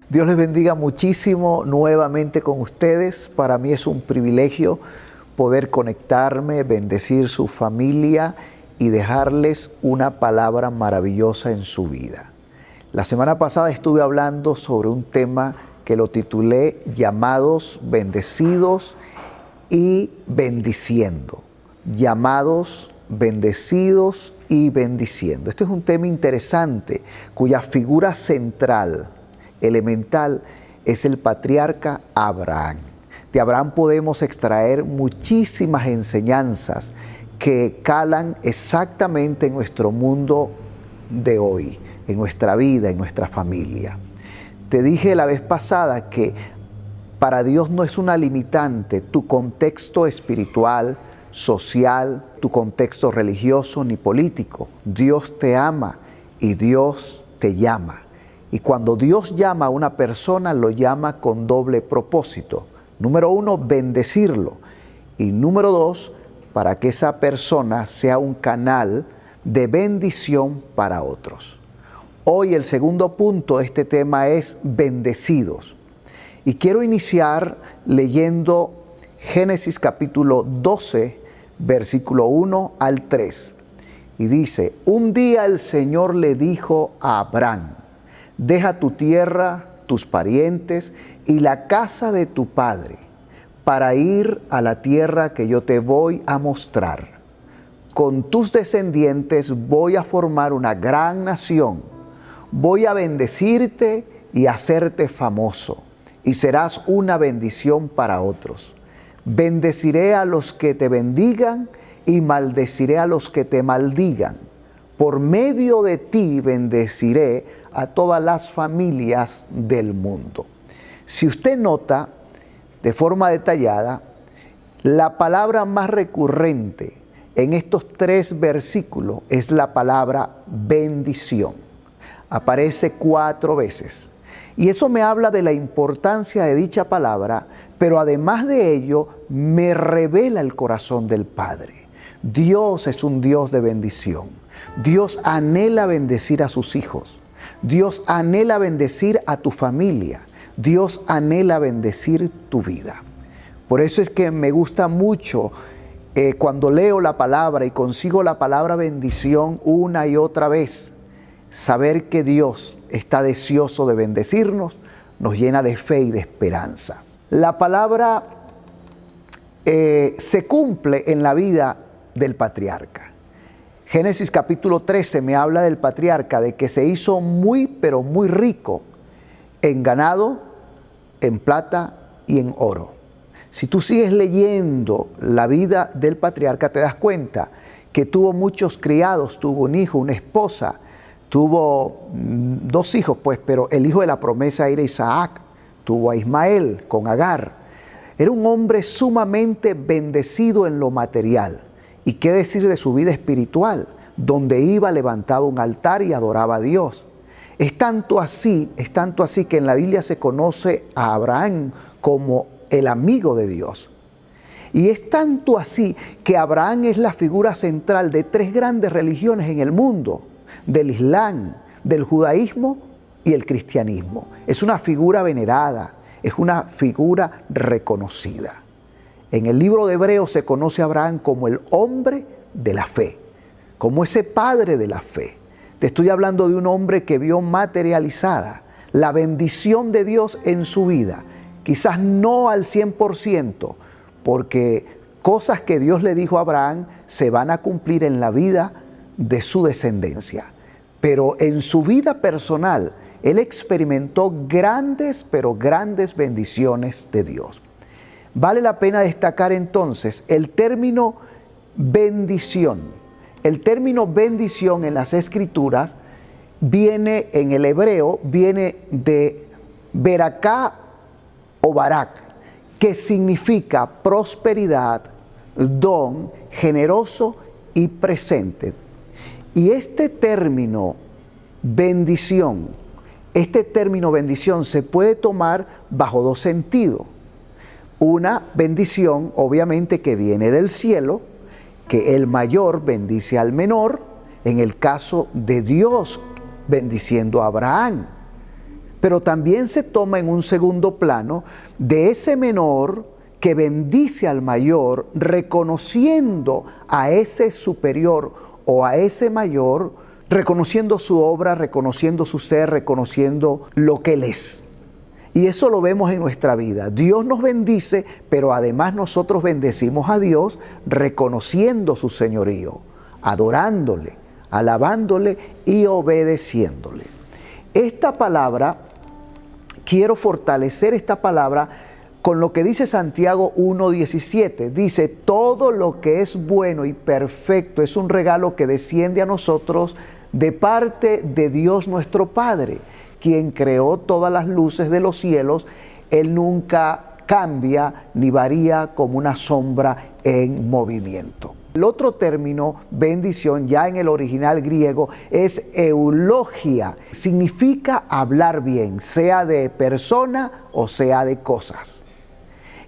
Dios les bendiga muchísimo nuevamente con ustedes. Para mí es un privilegio poder conectarme, bendecir su familia y dejarles una palabra maravillosa en su vida. La semana pasada estuve hablando sobre un tema que lo titulé Llamados, Bendecidos y Bendiciendo. Llamados, bendecidos y bendiciendo. Este es un tema interesante cuya figura central, elemental, es el patriarca Abraham. De Abraham podemos extraer muchísimas enseñanzas que calan exactamente en nuestro mundo de hoy, en nuestra vida, en nuestra familia. Te dije la vez pasada que para Dios no es una limitante tu contexto espiritual, social, tu contexto religioso ni político. Dios te ama y Dios te llama. Y cuando Dios llama a una persona, lo llama con doble propósito. Número uno, bendecirlo. Y número dos, para que esa persona sea un canal de bendición para otros. Hoy el segundo punto de este tema es bendecidos. Y quiero iniciar leyendo Génesis capítulo 12, versículo 1 al 3. Y dice, un día el Señor le dijo a Abraham, deja tu tierra, tus parientes y la casa de tu padre, para ir a la tierra que yo te voy a mostrar. Con tus descendientes voy a formar una gran nación. Voy a bendecirte y hacerte famoso, y serás una bendición para otros. Bendeciré a los que te bendigan y maldeciré a los que te maldigan. Por medio de ti bendeciré a todas las familias del mundo. Si usted nota de forma detallada, la palabra más recurrente en estos 3 versículos es la palabra bendición. Aparece 4 veces. Y eso me habla de la importancia de dicha palabra, pero además de ello, me revela el corazón del Padre. Dios es un Dios de bendición. Dios anhela bendecir a sus hijos. Dios anhela bendecir a tu familia. Dios anhela bendecir tu vida. Por eso es que me gusta mucho cuando leo la palabra y consigo la palabra bendición una y otra vez. Saber que Dios está deseoso de bendecirnos nos llena de fe y de esperanza. La palabra se cumple en la vida del patriarca. Génesis capítulo 13 me habla del patriarca, de que se hizo muy, pero muy rico en ganado, en plata y en oro. Si tú sigues leyendo la vida del patriarca, te das cuenta que tuvo muchos criados, tuvo un hijo, una esposa, tuvo 2 hijos, pero el hijo de la promesa era Isaac, tuvo a Ismael con Agar. Era un hombre sumamente bendecido en lo material. ¿Y qué decir de su vida espiritual? Donde iba, levantaba un altar y adoraba a Dios. Es tanto así que en la Biblia se conoce a Abraham como el amigo de Dios. Y es tanto así que Abraham es la figura central de 3 grandes religiones en el mundo, del Islam, del judaísmo y el cristianismo. Es una figura venerada, es una figura reconocida. En el libro de Hebreos se conoce a Abraham como el hombre de la fe, como ese padre de la fe. Te estoy hablando de un hombre que vio materializada la bendición de Dios en su vida. Quizás no al 100%, porque cosas que Dios le dijo a Abraham se van a cumplir en la vida de su descendencia. Pero en su vida personal, él experimentó grandes, pero grandes bendiciones de Dios. Vale la pena destacar entonces el término bendición. El término bendición en las Escrituras viene en el hebreo, viene de beraká o barak, que significa prosperidad, don, generoso y presente. Y este término bendición se puede tomar bajo 2 sentidos. Una bendición, obviamente, que viene del cielo, que el mayor bendice al menor, en el caso de Dios bendiciendo a Abraham. pero también se toma en un segundo plano de ese menor que bendice al mayor, reconociendo a ese superior o a ese mayor, reconociendo su obra, reconociendo su ser, reconociendo lo que Él es. Y eso lo vemos en nuestra vida. Dios nos bendice, pero además nosotros bendecimos a Dios reconociendo su señorío, adorándole, alabándole y obedeciéndole. Esta palabra, quiero fortalecer esta palabra con lo que dice Santiago 1:17. Dice, todo lo que es bueno y perfecto es un regalo que desciende a nosotros de parte de Dios nuestro Padre, quien creó todas las luces de los cielos. Él nunca cambia ni varía como una sombra en movimiento. El otro término, bendición, ya en el original griego, es eulogia. Significa hablar bien, sea de persona o sea de cosas.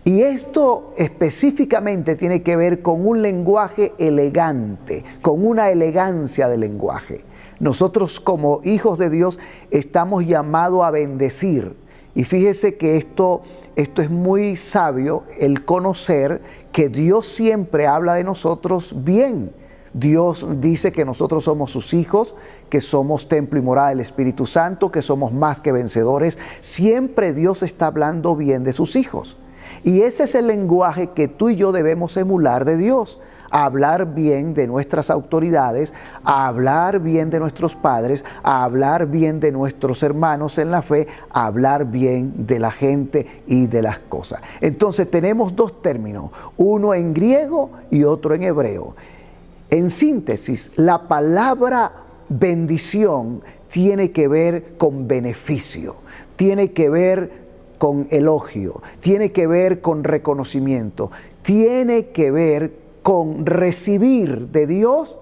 Y esto específicamente tiene que ver con un lenguaje elegante, con una elegancia de lenguaje. Nosotros como hijos de Dios estamos llamados a bendecir. Y fíjese que esto es muy sabio, el conocer que Dios siempre habla de nosotros bien. Dios dice que nosotros somos sus hijos, que somos templo y morada del Espíritu Santo, que somos más que vencedores. Siempre Dios está hablando bien de sus hijos. Y ese es el lenguaje que tú y yo debemos emular de Dios. A hablar bien de nuestras autoridades, a hablar bien de nuestros padres, a hablar bien de nuestros hermanos en la fe, a hablar bien de la gente y de las cosas. Entonces tenemos dos términos, uno en griego y otro en hebreo. En síntesis, la palabra bendición tiene que ver con beneficio, tiene que ver con elogio, tiene que ver con reconocimiento, tiene que ver con recibir de Dios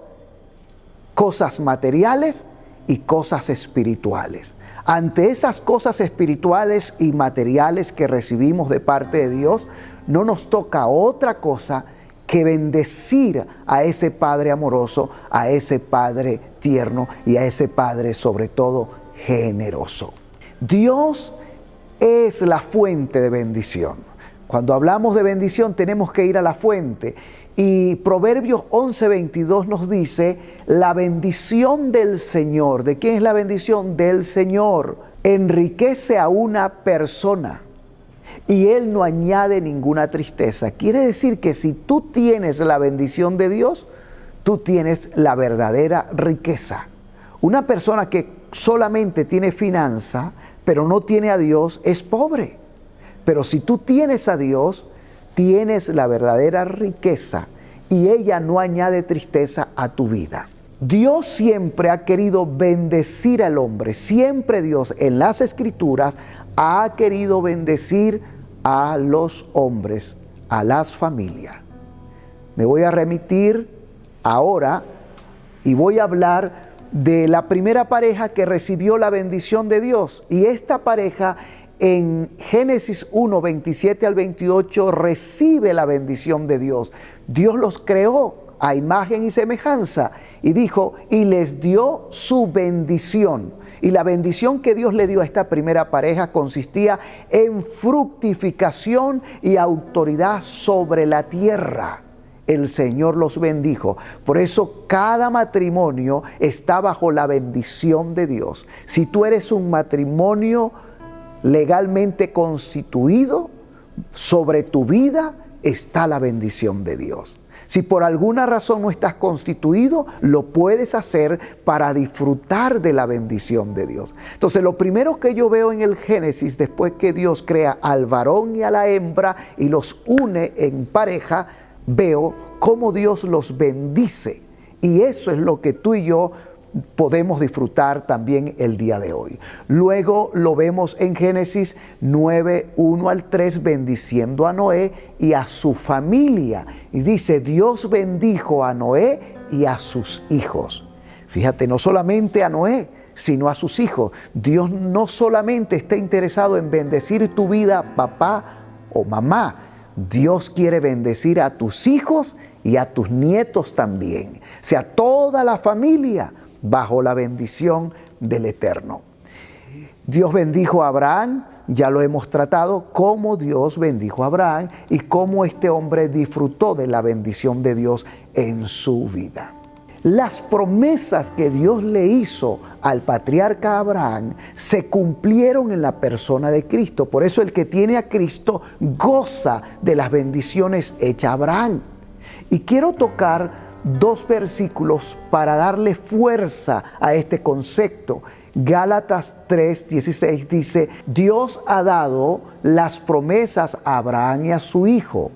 cosas materiales y cosas espirituales. Ante esas cosas espirituales y materiales que recibimos de parte de Dios, no nos toca otra cosa que bendecir a ese Padre amoroso, a ese Padre tierno y a ese Padre sobre todo generoso. Dios es la fuente de bendición. Cuando hablamos de bendición tenemos que ir a la fuente. Y Proverbios 11:22 nos dice, la bendición del Señor. ¿De quién es la bendición? Del Señor. Enriquece a una persona y Él no añade ninguna tristeza. Quiere decir que si tú tienes la bendición de Dios, tú tienes la verdadera riqueza. Una persona que solamente tiene finanza, pero no tiene a Dios, es pobre. Pero si tú tienes a Dios, tienes la verdadera riqueza y ella no añade tristeza a tu vida. Dios siempre ha querido bendecir al hombre. Siempre Dios en las Escrituras ha querido bendecir a los hombres, a las familias. Me voy a remitir ahora y voy a hablar de la primera pareja que recibió la bendición de Dios. Y esta pareja en Génesis 1, 27 al 28 recibe la bendición de Dios. Dios los creó a imagen y semejanza y dijo, y les dio su bendición. Y la bendición que Dios le dio a esta primera pareja consistía en fructificación y autoridad sobre la tierra. El Señor los bendijo. Por eso cada matrimonio está bajo la bendición de Dios. Si tú eres un matrimonio legalmente constituido, sobre tu vida está la bendición de Dios. Si por alguna razón no estás constituido, lo puedes hacer para disfrutar de la bendición de Dios. Entonces, lo primero que yo veo en el Génesis, después que Dios crea al varón y a la hembra y los une en pareja, veo cómo Dios los bendice. Y eso es lo que tú y yo podemos disfrutar también el día de hoy. Luego lo vemos en Génesis 9, 1 al 3, bendiciendo a Noé y a su familia. Y dice, Dios bendijo a Noé y a sus hijos. Fíjate, no solamente a Noé, sino a sus hijos. Dios no solamente está interesado en bendecir tu vida, papá o mamá. Dios quiere bendecir a tus hijos y a tus nietos también. O sea, toda la familia bajo la bendición del Eterno. Dios bendijo a Abraham, ya lo hemos tratado, cómo Dios bendijo a Abraham y cómo este hombre disfrutó de la bendición de Dios en su vida. Las promesas que Dios le hizo al patriarca Abraham se cumplieron en la persona de Cristo. Por eso el que tiene a Cristo goza de las bendiciones hechas a Abraham. Y quiero tocar dos versículos para darle fuerza a este concepto. Gálatas 3:16 dice: Dios ha dado las promesas a Abraham y a su hijo.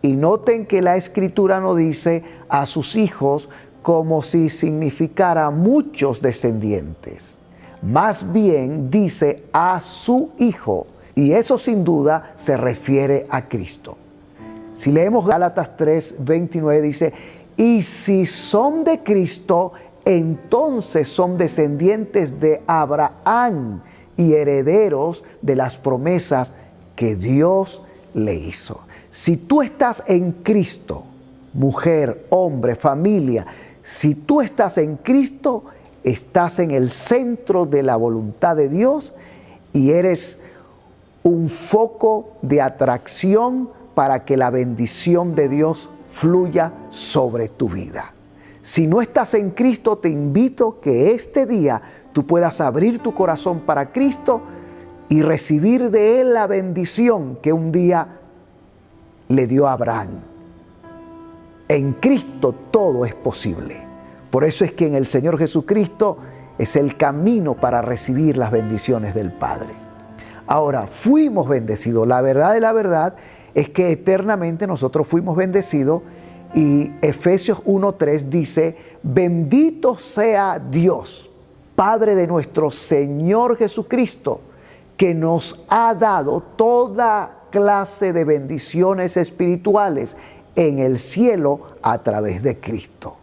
Y noten que la Escritura no dice a sus hijos como si significara muchos descendientes. Más bien dice a su hijo. Y eso sin duda se refiere a Cristo. Si leemos Gálatas 3:29 dice: y si son de Cristo, entonces son descendientes de Abraham y herederos de las promesas que Dios le hizo. Si tú estás en Cristo, mujer, hombre, familia, si tú estás en Cristo, estás en el centro de la voluntad de Dios y eres un foco de atracción para que la bendición de Dios fluya sobre tu vida. Si no estás en Cristo, te invito que este día tú puedas abrir tu corazón para Cristo y recibir de Él la bendición que un día le dio a Abraham. En Cristo todo es posible. Por eso es que en el Señor Jesucristo es el camino para recibir las bendiciones del Padre. Ahora, fuimos bendecidos. La verdad de la verdad es que eternamente nosotros fuimos bendecidos. Y Efesios 1:3 dice: bendito sea Dios, Padre de nuestro Señor Jesucristo, que nos ha dado toda clase de bendiciones espirituales en el cielo a través de Cristo.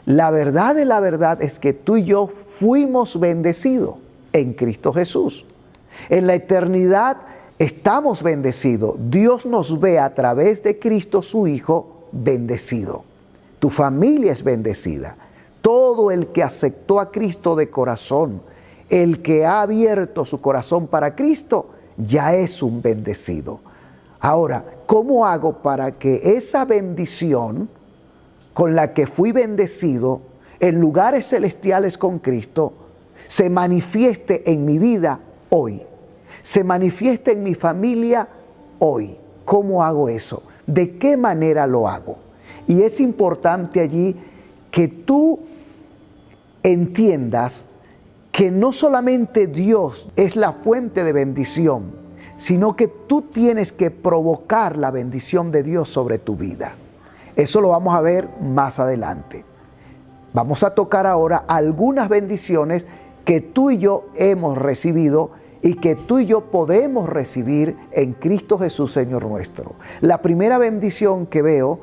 La verdad de la verdad es que tú y yo fuimos bendecidos en Cristo Jesús. En la eternidad estamos bendecidos. Dios nos ve a través de Cristo su Hijo bendecido. Tu familia es bendecida. Todo el que aceptó a Cristo de corazón, el que ha abierto su corazón para Cristo, ya es un bendecido. Ahora, ¿cómo hago para que esa bendición con la que fui bendecido en lugares celestiales con Cristo se manifieste en mi vida hoy? Se manifieste en mi familia hoy. ¿Cómo hago eso? ¿De qué manera lo hago? Y es importante allí que tú entiendas que no solamente Dios es la fuente de bendición, sino que tú tienes que provocar la bendición de Dios sobre tu vida. Eso lo vamos a ver más adelante. Vamos a tocar ahora algunas bendiciones que tú y yo hemos recibido y que tú y yo podemos recibir en Cristo Jesús, Señor nuestro. La primera bendición que veo,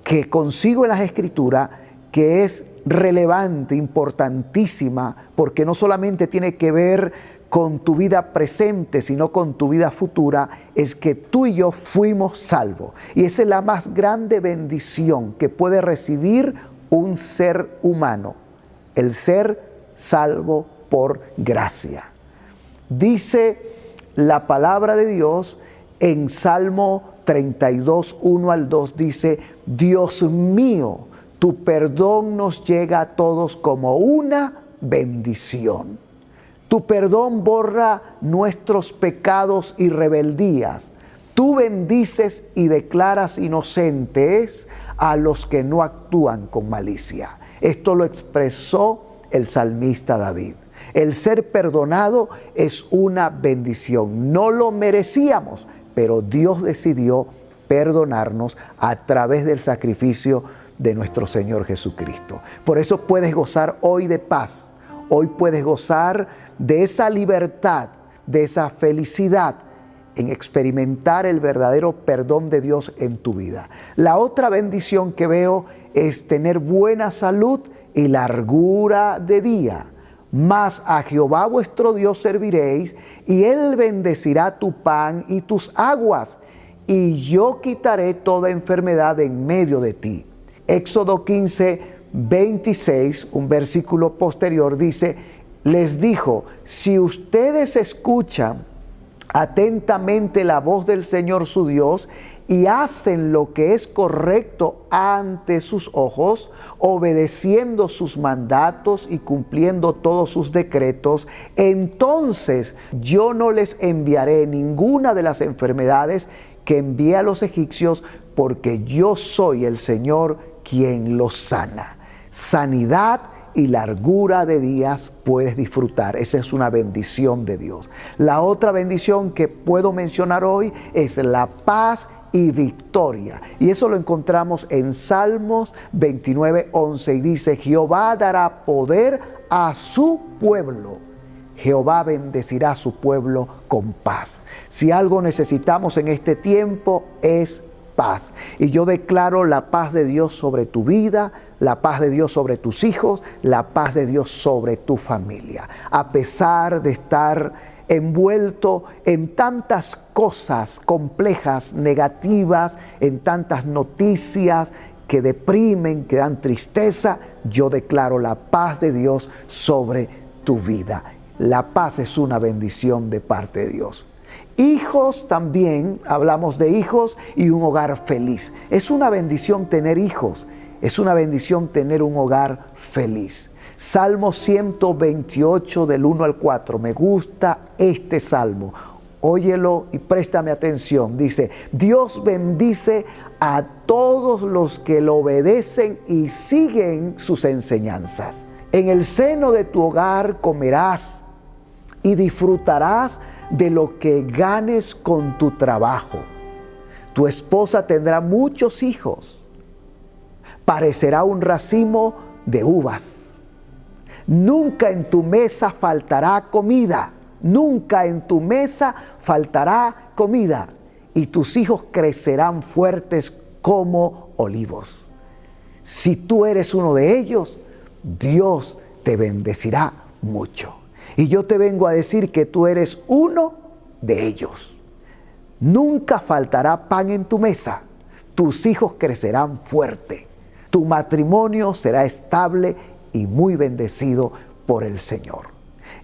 que consigo en las Escrituras, que es relevante, importantísima, porque no solamente tiene que ver con tu vida presente, sino con tu vida futura, es que tú y yo fuimos salvos. Y esa es la más grande bendición que puede recibir un ser humano, el ser salvo por gracia. Dice la palabra de Dios en Salmo 32, 1 al 2, dice: Dios mío, tu perdón nos llega a todos como una bendición. Tu perdón borra nuestros pecados y rebeldías. Tú bendices y declaras inocentes a los que no actúan con malicia. Esto lo expresó el salmista David. El ser perdonado es una bendición. No lo merecíamos, pero Dios decidió perdonarnos a través del sacrificio de nuestro Señor Jesucristo. Por eso puedes gozar hoy de paz. Hoy puedes gozar de esa libertad, de esa felicidad en experimentar el verdadero perdón de Dios en tu vida. La otra bendición que veo es tener buena salud y largura de día. Mas a Jehová vuestro Dios serviréis, y Él bendecirá tu pan y tus aguas, y yo quitaré toda enfermedad en medio de ti. Éxodo 15, 26, un versículo posterior, dice: les dijo: si ustedes escuchan atentamente la voz del Señor su Dios y hacen lo que es correcto ante sus ojos, obedeciendo sus mandatos y cumpliendo todos sus decretos, entonces yo no les enviaré ninguna de las enfermedades que envié a los egipcios, porque yo soy el Señor quien los sana. Sanidad y largura de días puedes disfrutar. Esa es una bendición de Dios. La otra bendición que puedo mencionar hoy es la paz y victoria. Y eso lo encontramos en Salmos 29:11, y dice: Jehová dará poder a su pueblo. Jehová bendecirá a su pueblo con paz. Si algo necesitamos en este tiempo es paz. Y yo declaro la paz de Dios sobre tu vida, la paz de Dios sobre tus hijos, la paz de Dios sobre tu familia. A pesar de estar envuelto en tantas cosas complejas, negativas, en tantas noticias que deprimen, que dan tristeza, yo declaro la paz de Dios sobre tu vida. La paz es una bendición de parte de Dios. Hijos también, hablamos de hijos y un hogar feliz. Es una bendición tener hijos, es una bendición tener un hogar feliz. Salmo 128 del 1 al 4, me gusta este salmo. Óyelo y préstame atención. Dice: Dios bendice a todos los que lo obedecen y siguen sus enseñanzas. En el seno de tu hogar comerás y disfrutarás de lo que ganes con tu trabajo. Tu esposa tendrá muchos hijos. Parecerá un racimo de uvas. Nunca en tu mesa faltará comida. Nunca en tu mesa faltará comida. Y tus hijos crecerán fuertes como olivos. Si tú eres uno de ellos, Dios te bendecirá mucho. Y yo te vengo a decir que tú eres uno de ellos. Nunca faltará pan en tu mesa. Tus hijos crecerán fuerte. Tu matrimonio será estable y muy bendecido por el Señor.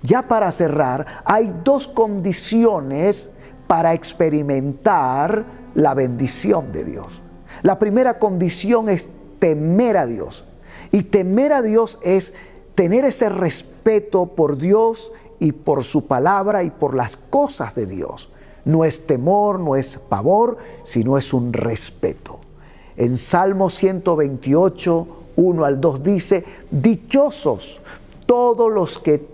Ya para cerrar, hay dos condiciones para experimentar la bendición de Dios. La primera condición es temer a Dios. Y temer a Dios es tener ese respeto por Dios y por su palabra y por las cosas de Dios. No es temor, no es pavor, sino es un respeto. En Salmo 128, 1 al 2 dice: dichosos todos los que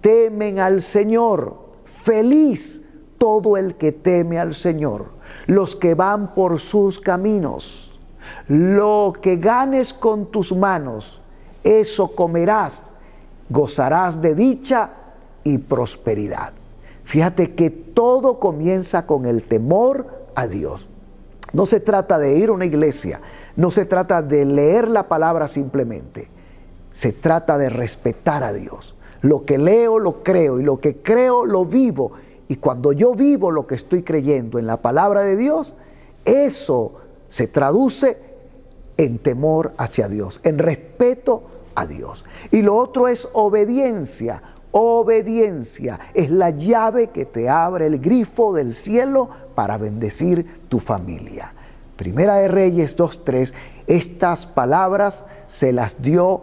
temen al Señor, feliz todo el que teme al Señor, los que van por sus caminos. Lo que ganes con tus manos, eso comerás, gozarás de dicha y prosperidad. Fíjate que todo comienza con el temor a Dios. No se trata de ir a una iglesia, no se trata de leer la palabra simplemente. Se trata de respetar a Dios. Lo que leo lo creo y lo que creo lo vivo. Y cuando yo vivo lo que estoy creyendo en la palabra de Dios, eso se traduce en temor hacia Dios, en respeto a Dios. Y lo otro es obediencia. Obediencia es la llave que te abre el grifo del cielo para bendecir tu familia. Primera de Reyes 2:3, estas palabras se las dio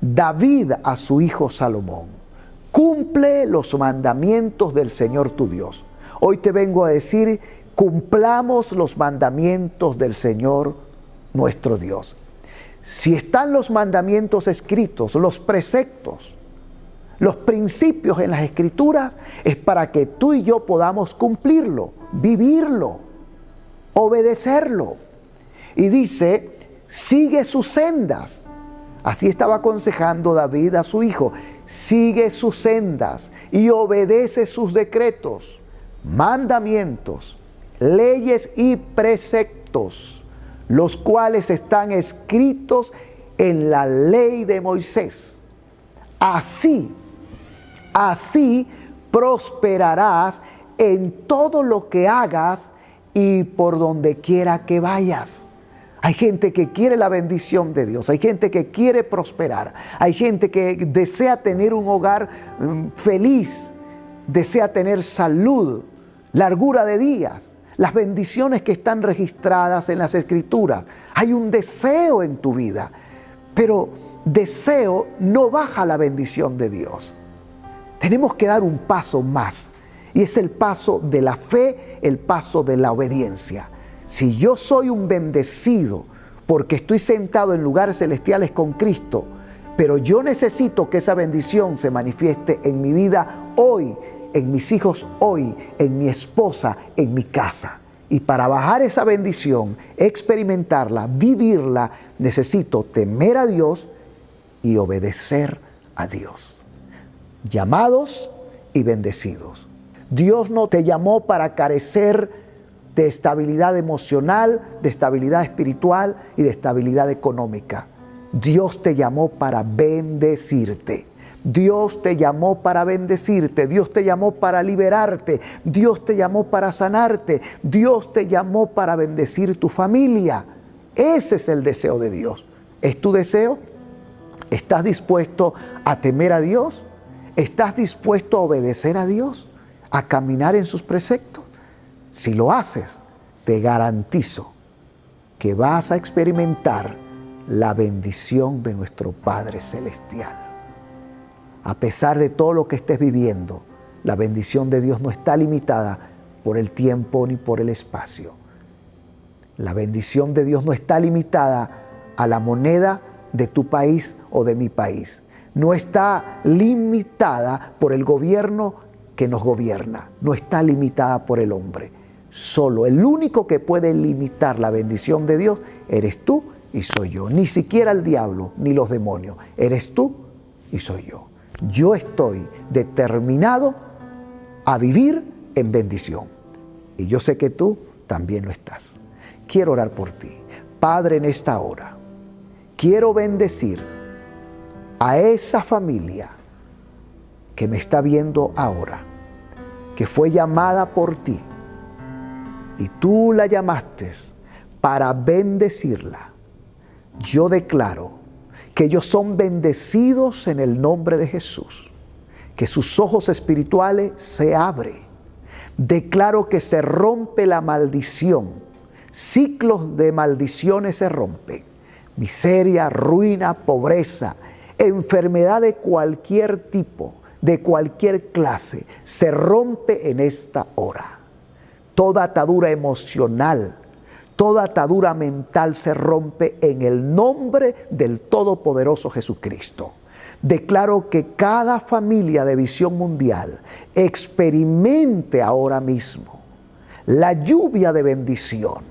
David a su hijo Salomón. Cumple los mandamientos del Señor tu Dios. Hoy te vengo a decir, cumplamos los mandamientos del Señor nuestro Dios. Si están los mandamientos escritos, los preceptos, los principios en las Escrituras, es para que tú y yo podamos cumplirlo, vivirlo, obedecerlo. Y dice, sigue sus sendas. Así estaba aconsejando David a su hijo. Sigue sus sendas y obedece sus decretos, mandamientos, leyes y preceptos, los cuales están escritos en la ley de Moisés. Así prosperarás en todo lo que hagas y por donde quiera que vayas. Hay gente que quiere la bendición de Dios, hay gente que quiere prosperar, hay gente que desea tener un hogar feliz, desea tener salud, largura de días, las bendiciones que están registradas en las Escrituras. Hay un deseo en tu vida, pero deseo no baja la bendición de Dios. Tenemos que dar un paso más, y es el paso de la fe, el paso de la obediencia. Si yo soy un bendecido porque estoy sentado en lugares celestiales con Cristo, pero yo necesito que esa bendición se manifieste en mi vida hoy, en mis hijos hoy, en mi esposa, en mi casa. Y para bajar esa bendición, experimentarla, vivirla, necesito temer a Dios y obedecer a Dios. Llamados y bendecidos. Dios no te llamó para carecer de estabilidad emocional, de estabilidad espiritual y de estabilidad económica. Dios te llamó para bendecirte. Dios te llamó para bendecirte. Dios te llamó para liberarte. Dios te llamó para sanarte. Dios te llamó para bendecir tu familia. Ese es el deseo de Dios. ¿Es tu deseo? ¿Estás dispuesto a temer a Dios? ¿Estás dispuesto a obedecer a Dios? ¿A caminar en sus preceptos? Si lo haces, te garantizo que vas a experimentar la bendición de nuestro Padre Celestial. A pesar de todo lo que estés viviendo, la bendición de Dios no está limitada por el tiempo ni por el espacio. La bendición de Dios no está limitada a la moneda de tu país o de mi país. No está limitada por el gobierno que nos gobierna. No está limitada por el hombre. Solo el único que puede limitar la bendición de Dios eres tú y soy yo. Ni siquiera el diablo ni los demonios. Eres tú y soy yo. Yo estoy determinado a vivir en bendición. Y yo sé que tú también lo estás. Quiero orar por ti. Padre, en esta hora, quiero bendecir a esa familia que me está viendo ahora, que fue llamada por ti. Y tú la llamaste para bendecirla. Yo declaro que ellos son bendecidos en el nombre de Jesús, que sus ojos espirituales se abren. Declaro que se rompe la maldición, ciclos de maldiciones se rompen, miseria, ruina, pobreza, enfermedad de cualquier tipo, de cualquier clase, se rompe en esta hora. Toda atadura emocional, toda atadura mental se rompe en el nombre del Todopoderoso Jesucristo. Declaro que cada familia de Visión Mundial experimente ahora mismo la lluvia de bendición,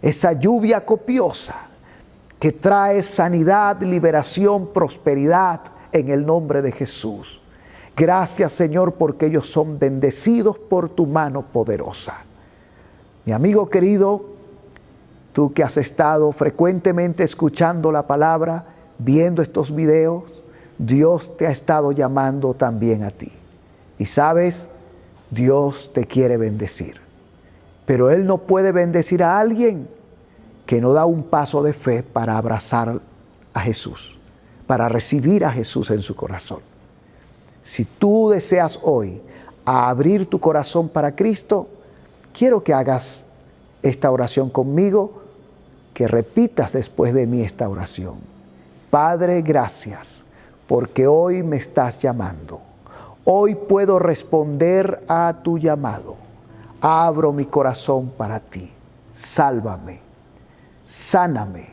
esa lluvia copiosa que trae sanidad, liberación, prosperidad en el nombre de Jesús. Gracias, Señor, porque ellos son bendecidos por tu mano poderosa. Mi amigo querido, tú que has estado frecuentemente escuchando la palabra, viendo estos videos, Dios te ha estado llamando también a ti. Y sabes, Dios te quiere bendecir. Pero Él no puede bendecir a alguien que no da un paso de fe para abrazar a Jesús, para recibir a Jesús en su corazón. Si tú deseas hoy abrir tu corazón para Cristo, quiero que hagas esta oración conmigo, que repitas después de mí esta oración. Padre, gracias, porque hoy me estás llamando. Hoy puedo responder a tu llamado. Abro mi corazón para ti. Sálvame, sáname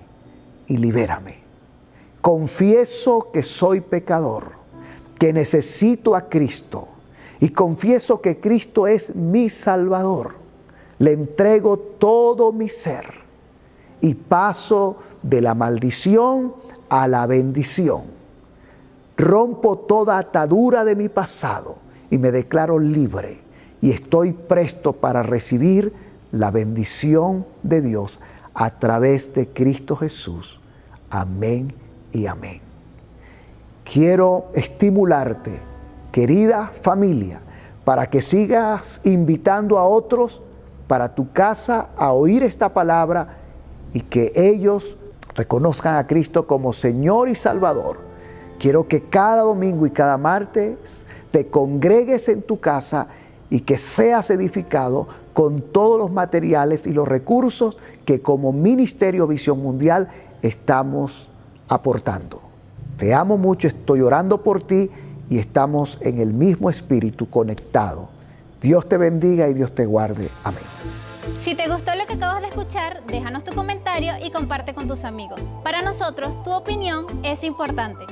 y libérame. Confieso que soy pecador, que necesito a Cristo, y confieso que Cristo es mi Salvador. Le entrego todo mi ser y paso de la maldición a la bendición. Rompo toda atadura de mi pasado y me declaro libre, y estoy presto para recibir la bendición de Dios a través de Cristo Jesús. Amén y amén. Quiero estimularte, querida familia, para que sigas invitando a otros para tu casa a oír esta palabra y que ellos reconozcan a Cristo como Señor y Salvador. Quiero que cada domingo y cada martes te congregues en tu casa y que seas edificado con todos los materiales y los recursos que como Ministerio Visión Mundial estamos aportando. Te amo mucho, estoy orando por ti y estamos en el mismo espíritu conectado. Dios te bendiga y Dios te guarde. Amén. Si te gustó lo que acabas de escuchar, déjanos tu comentario y comparte con tus amigos. Para nosotros, tu opinión es importante.